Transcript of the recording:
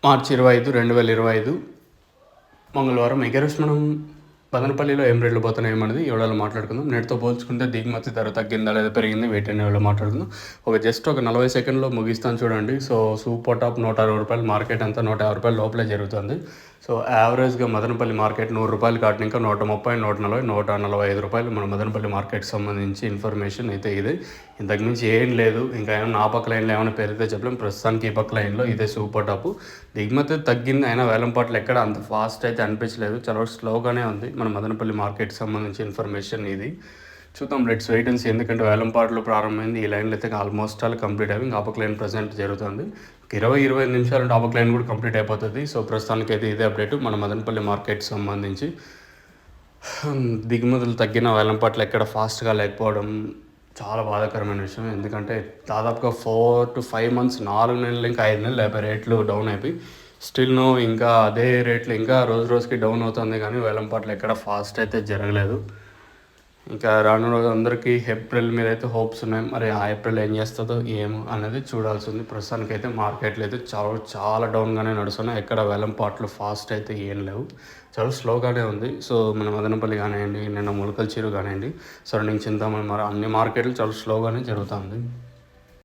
మార్చి 25, 2025 మంగళవారం. ఈరోజు మనం మదనపల్లిలో ఏం రేట్లు పోతున్నాయి ఏమనేది ఈ వీడియోలో మాట్లాడుకుందాం. నేటితో పోల్చుకుంటే దిగుమతి ధర తగ్గిందా లేదా పెరిగింది వీటిని వీడియోలో మాట్లాడుకుందాం. జస్ట్ ఒక 40 సెకండ్లో ముగిస్తాను చూడండి. సో సూపర్ టాప్ ₹160, మార్కెట్ అంతా ₹150 లోపలే జరుగుతుంది. సో యావరేజ్గా మదనపల్లి మార్కెట్ ₹100 కాటిన ఇంకా ₹130, ₹140, ₹145 మన మదనపల్లి మార్కెట్కి సంబంధించి ఇన్ఫర్మేషన్ అయితే ఇది. ఇంతకుమించి ఏం లేదు. ఇంకా ఏమైనా ఆ పక్క లైన్లో ఏమైనా పెరిగితే చెప్పలేం. ప్రస్తుతానికి ఈ పక్క లైన్లో ఇదే సూపర్ టాప్. దిగుమతి తగ్గింది, అయినా వేలంపాట్లు ఎక్కడ అంత ఫాస్ట్ అయితే అనిపించలేదు, చాలా స్లోగానే ఉంది మన మదనపల్లి మార్కెట్కి సంబంధించి ఇన్ఫర్మేషన్ ఇది. చూద్దాం, లెట్స్ వెయిట్ అండ్ సీ. ఎందుకంటే వేలంపాట్లు ప్రారంభమైంది, ఈ లైన్లో అయితే ఆల్మోస్ట్ ఆల్ కంప్లీట్ అయ్యి ఇంకా ఆపక్ లైన్ ప్రజెంట్ జరుగుతుంది. 20-25 నిమిషాలు ఆపక్ లైన్ కూడా కంప్లీట్ అయిపోతుంది. సో ప్రస్తుతానికి అయితే ఇదే అప్డేట్ మన మదనపల్లి మార్కెట్కి సంబంధించి. దిగుమతులు తగ్గిన వేలంపాట్లు ఎక్కడ ఫాస్ట్గా లేకపోవడం చాలా బాధాకరమైన విషయం. ఎందుకంటే దాదాపుగా 4 to 5 months, 4 నెలలు ఇంకా 5 నెలలు అయిపోయి రేట్లు డౌన్ అయిపోయి స్టిల్ ఇంకా అదే రేట్లు ఇంకా రోజు రోజుకి డౌన్ అవుతుంది, కానీ వేలంపాట్లు ఎక్కడ ఫాస్ట్ అయితే జరగలేదు. ఇంకా రాను రోజు అందరికీ ఏప్రిల్ మీద అయితే హోప్స్ ఉన్నాయి. మరి ఆ ఏప్రిల్ ఏం చేస్తుందో ఏమో అనేది చూడాల్సింది. ప్రస్తుతానికి అయితే మార్కెట్లు అయితే చాలా డౌన్గానే నడుస్తున్నాయి. ఎక్కడ వేలంపాట్లు ఫాస్ట్ అయితే ఏం లేవు, చాలా స్లోగానే ఉంది. సో మన మదనపల్లి కానివ్వండి, నిన్న ములకల్ చెరువు కానివ్వండి, సరౌండింగ్ చింతామణి, మరి అన్ని మార్కెట్లు చాలా స్లోగానే జరుగుతుంది.